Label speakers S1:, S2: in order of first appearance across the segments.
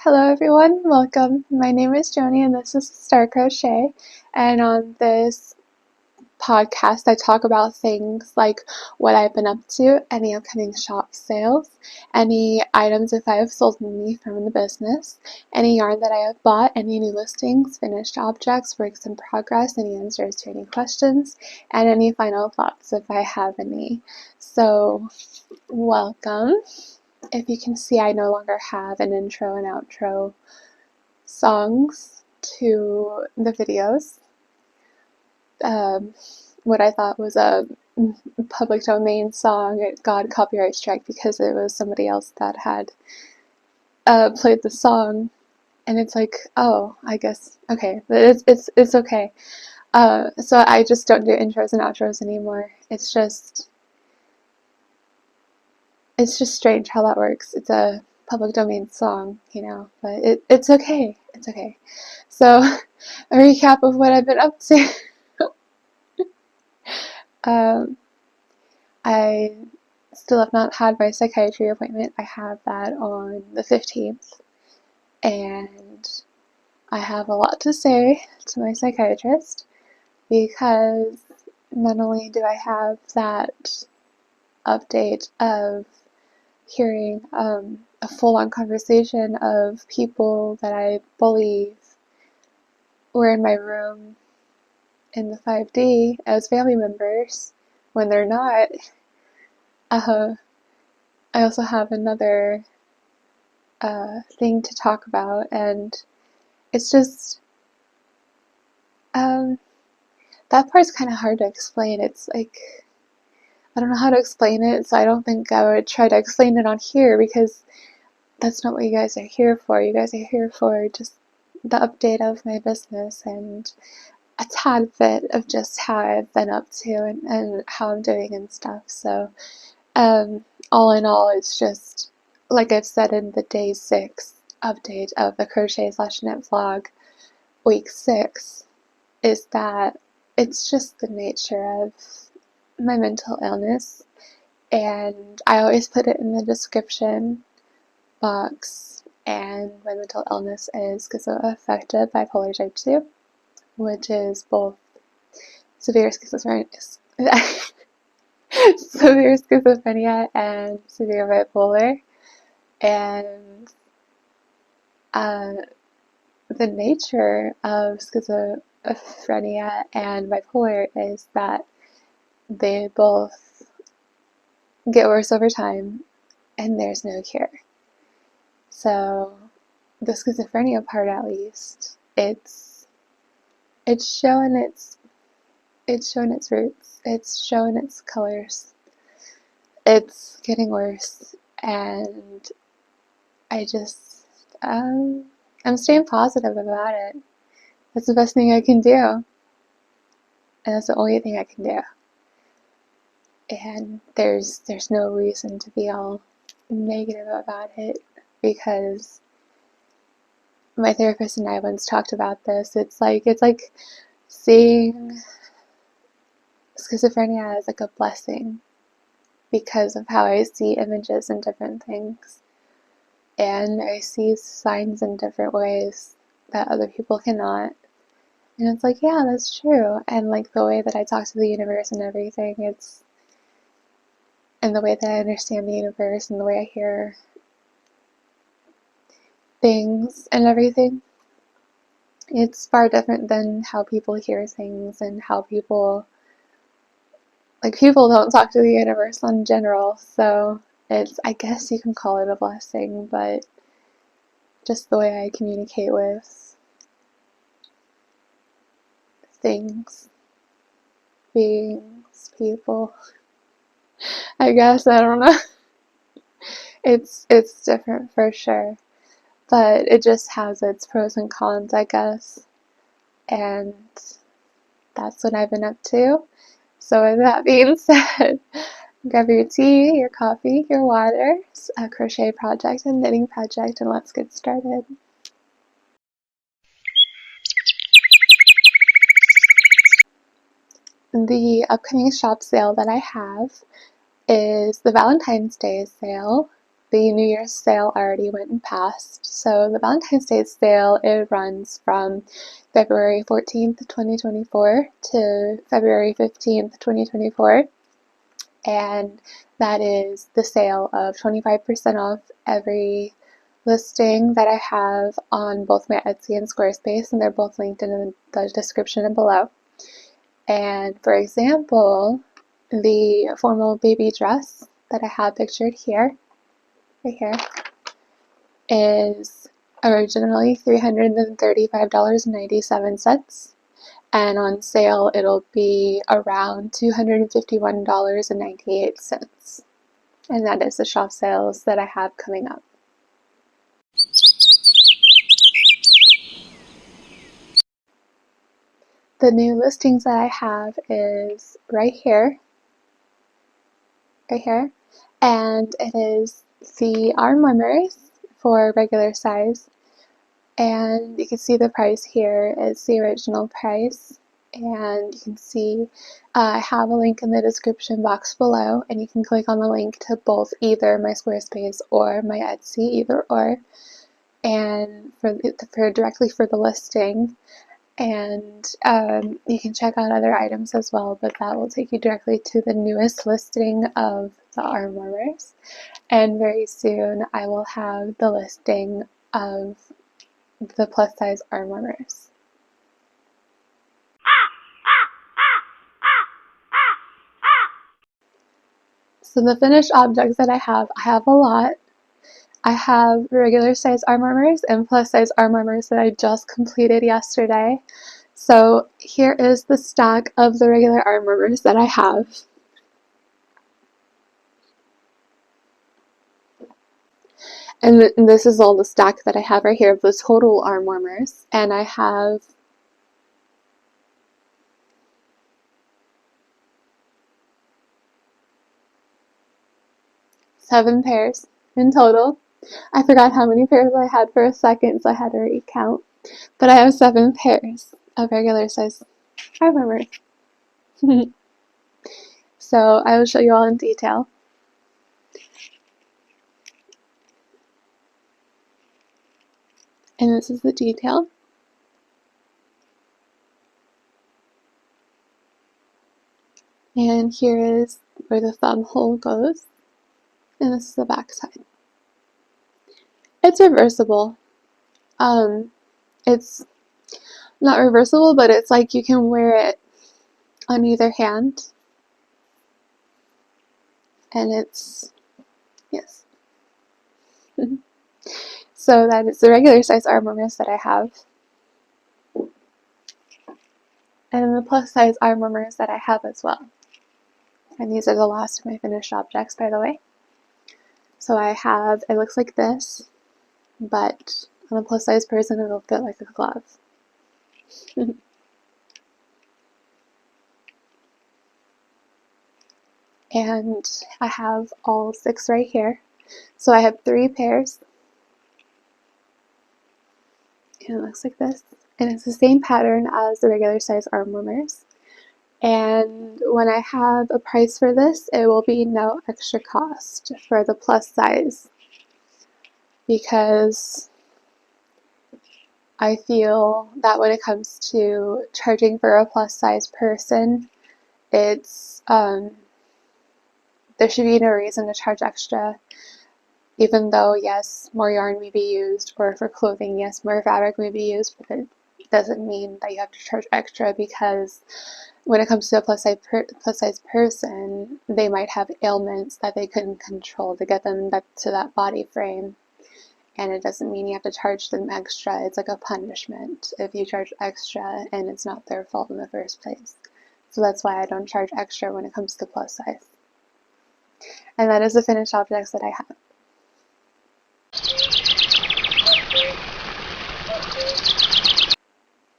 S1: Hello everyone, welcome. My name is Joni and this is Star Crochet, and on this podcast I talk about things like what I've been up to, any upcoming shop sales, any items if I have sold any from the business, any yarn that I have bought, any new listings, finished objects, works in progress, any answers to any questions, and any final thoughts if I have any. So, welcome. If you can see, I no longer have an intro and outro songs to the videos. What I thought was a public domain song, it got a copyright strike because it was somebody else that had played the song, and it's like, oh, I guess, okay, but it's okay. So I just don't do intros and outros anymore. It's just strange how that works. It's a public domain song, but it's okay. It's okay. So, a recap of what I've been up to. I still have not had my psychiatry appointment. I have that on the 15th, and I have a lot to say to my psychiatrist because not only do I have that update of hearing a full-on conversation of people that I believe were in my room in the 5D as family members when they're not. I also have another thing to talk about, and it's just that part's kind of hard to explain. It's like, I don't know how to explain it, so I don't think I would try to explain it on here because that's not what you guys are here for. You guys are here for just the update of my business and a tad bit of just how I've been up to and how I'm doing and stuff. So all in all, it's just, like I've said in the day 6 update of the Crochet/Knit vlog, week 6, is that it's just the nature of my mental illness, and I always put it in the description box, and my mental illness is schizoaffective bipolar type 2, which is both severe schizophrenia and severe bipolar. And the nature of schizophrenia and bipolar is that they both get worse over time and there's no cure. So the schizophrenia part, at least, it's showing its roots, it's showing its colors, it's getting worse, and I just I'm staying positive about it. That's the best thing I can do, and that's the only thing I can do. And there's no reason to be all negative about it, because my therapist and I once talked about this. It's like seeing schizophrenia as like a blessing because of how I see images and different things, and I see signs in different ways that other people cannot. And it's like, yeah, that's true. And like the way that I talk to the universe and everything, and the way that I understand the universe and the way I hear things and everything, it's far different than how people hear things and how people don't talk to the universe in general. So I guess you can call it a blessing, but just the way I communicate with things, beings, people, I guess, I don't know. It's different for sure, but it just has its pros and cons, I guess, and that's what I've been up to. So with that being said, grab your tea, your coffee, your water, a crochet project, and knitting project, and let's get started. The upcoming shop sale that I have is the Valentine's Day sale, the New Year's sale already went and passed. So the Valentine's Day sale, it runs from February 14th, 2024 to February 15th, 2024. And that is the sale of 25% off every listing that I have on both my Etsy and Squarespace, and they're both linked in the description below. And for example, the formal baby dress that I have pictured here, right here, is originally $335.97, and on sale it'll be around $251.98. And that is the shop sales that I have coming up. The new listings that I have is right here, and it is the arm warmers for regular size, and you can see the price here is the original price, and you can see I have a link in the description box below, and you can click on the link to both either my Squarespace or my Etsy, either or, and for directly for the listing. And you can check out other items as well, but that will take you directly to the newest listing of the arm warmers. And very soon I will have the listing of the plus size arm warmers. So the finished objects that I have a lot. I have regular size arm warmers and plus size arm warmers that I just completed yesterday. So here is the stack of the regular arm warmers that I have. And this is all the stack that I have right here of the total arm warmers. And I have seven pairs in total. I forgot how many pairs I had for a second, so I had to recount. But I have 7 pairs of regular size arm warmers. So I will show you all in detail. And this is the detail. And here is where the thumb hole goes. And this is the back side. It's reversible. It's not reversible, but it's like you can wear it on either hand. And it's, yes. So that is the regular size arm warmers that I have. And the plus size arm warmers that I have as well. And these are the last of my finished objects, by the way. So I have, it looks like this, but on a plus size person it'll fit like a glove. And I have all 6 right here. So I have 3 pairs. And it looks like this. And it's the same pattern as the regular size arm warmers. And when I have a price for this, it will be no extra cost for the plus size, because I feel that when it comes to charging for a plus size person, it's there should be no reason to charge extra, even though yes, more yarn may be used, or for clothing, yes, more fabric may be used, but it doesn't mean that you have to charge extra, because when it comes to a plus size person, they might have ailments that they couldn't control to get them to that body frame. And it doesn't mean you have to charge them extra. It's like a punishment if you charge extra and it's not their fault in the first place. So that's why I don't charge extra when it comes to plus size. And that is the finished objects that I have.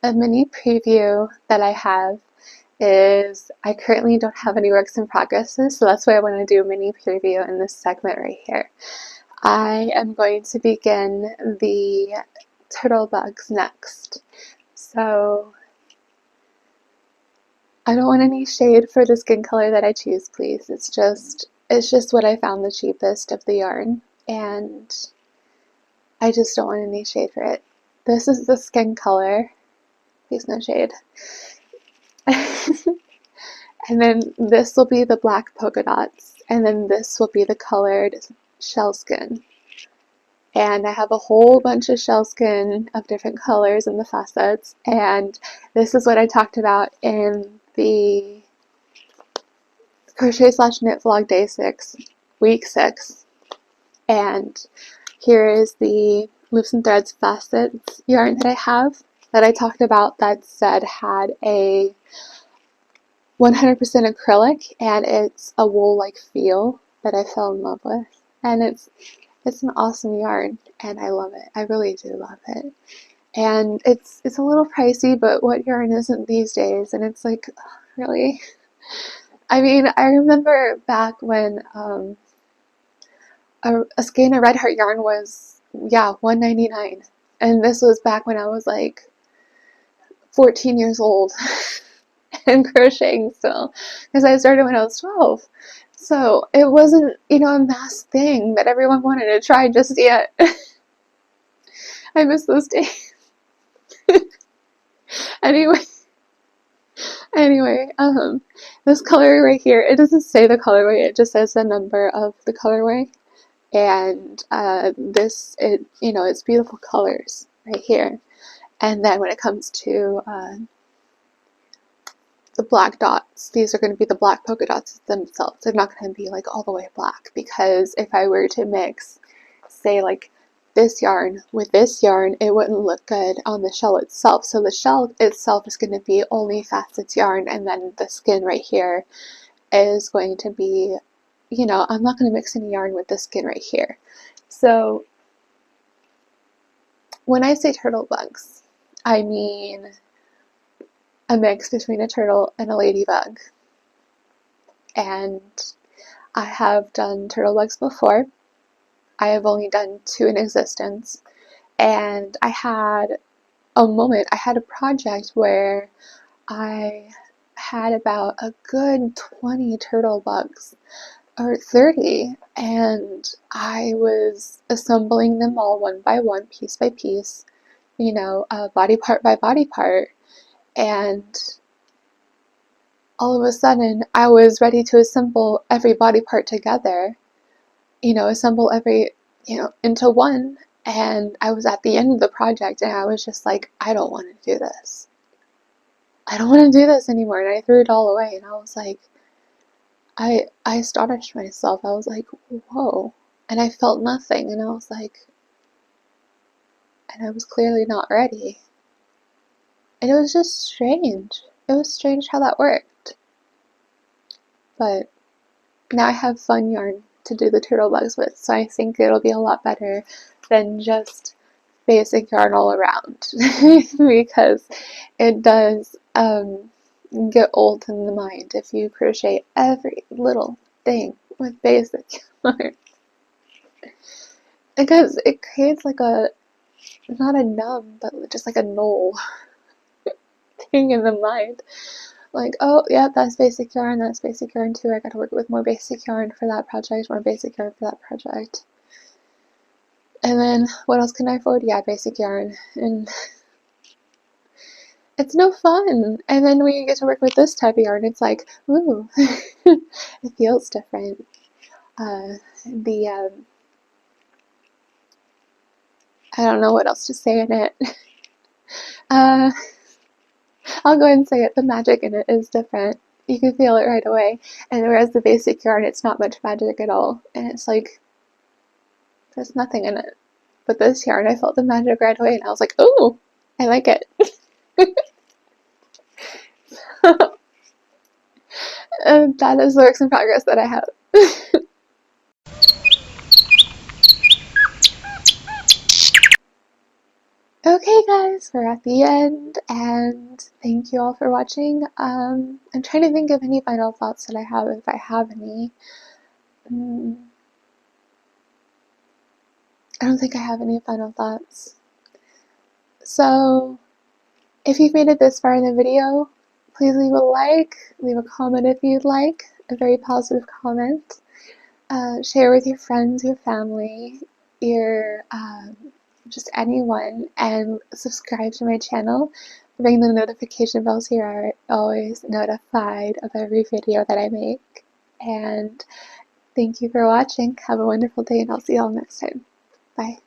S1: A mini preview that I have is, I currently don't have any works in progresses, so that's why I want to do a mini preview in this segment right here. I am going to begin the turtle bugs next. So I don't want any shade for the skin color that I choose, please. It's just what I found the cheapest of the yarn. and I just don't want any shade for it. This is the skin color. Please no shade. And then this will be the black polka dots, and then this will be the colored shell skin. And I have a whole bunch of shell skin of different colors in the facets, and this is what I talked about in the Crochet / Knit Vlog Day 6, Week 6. And here is the Loops and Threads Facets yarn that I have, that I talked about, that said had a 100% acrylic, and it's a wool-like feel that I fell in love with. And it's an awesome yarn, and I love it. I really do love it. And it's a little pricey, but what yarn isn't these days? And it's like, really? I mean, I remember back when a skein of Red Heart yarn was, yeah, $1.99. And this was back when I was like 14 years old and crocheting still, because I started when I was 12. So it wasn't, you know, a mass thing that everyone wanted to try just yet. I miss those days. Anyway, this colorway right here, it doesn't say the colorway, it just says the number of the colorway. And you know, it's beautiful colors right here. And then when it comes to the black dots, these are going to be the black polka dots themselves. They're not going to be like all the way black, because if I were to mix, say, like this yarn with this yarn, it wouldn't look good on the shell itself. So the shell itself is going to be only facets yarn, and then the skin right here is going to be, you know, I'm not going to mix any yarn with the skin right here. So when I say turtle bugs, I mean a mix between a turtle and a ladybug. And I have done turtle bugs before. I have only done 2 in existence. And I had a project where I had about a good 20 turtle bugs, or 30, and I was assembling them all one by one, piece by piece, you know, body part by body part, and all of a sudden I was ready to assemble every body part together, you know, assemble every, you know, into one, and I was at the end of the project and I was just like, I don't want to do this. I don't want to do this anymore, and I threw it all away, and I was like, I astonished myself. I was like, whoa. And I felt nothing, and I was like, and I was clearly not ready. And it was just strange. It was strange how that worked. But now I have fun yarn to do the turtle bugs with, so I think it'll be a lot better than just basic yarn all around. Because it does get old in the mind if you crochet every little thing with basic yarn. Because it creates like a, not a numb, but just like a null thing in the mind. Like, oh, yeah, that's basic yarn too. I gotta work with more basic yarn for that project, more basic yarn for that project. And then, what else can I afford? Yeah, basic yarn. And it's no fun. And then when you get to work with this type of yarn, it's like, ooh, it feels different. I don't know what else to say in it. I'll go ahead and say it. The magic in it is different. You can feel it right away. And whereas the basic yarn, it's not much magic at all. And it's like, there's nothing in it. But this yarn, I felt the magic right away. And I was like, ooh, I like it. And that is the works in progress that I have. Okay guys, we're at the end, and thank you all for watching. I'm trying to think of any final thoughts that I have, if I have any. I don't think I have any final thoughts. So, if you've made it this far in the video, please leave a like, leave a comment if you'd like, a very positive comment. share with your friends, your family, your just anyone, and subscribe to my channel. Ring the notification bell so you're always notified of every video that I make. And thank you for watching. Have a wonderful day, and I'll see you all next time. Bye.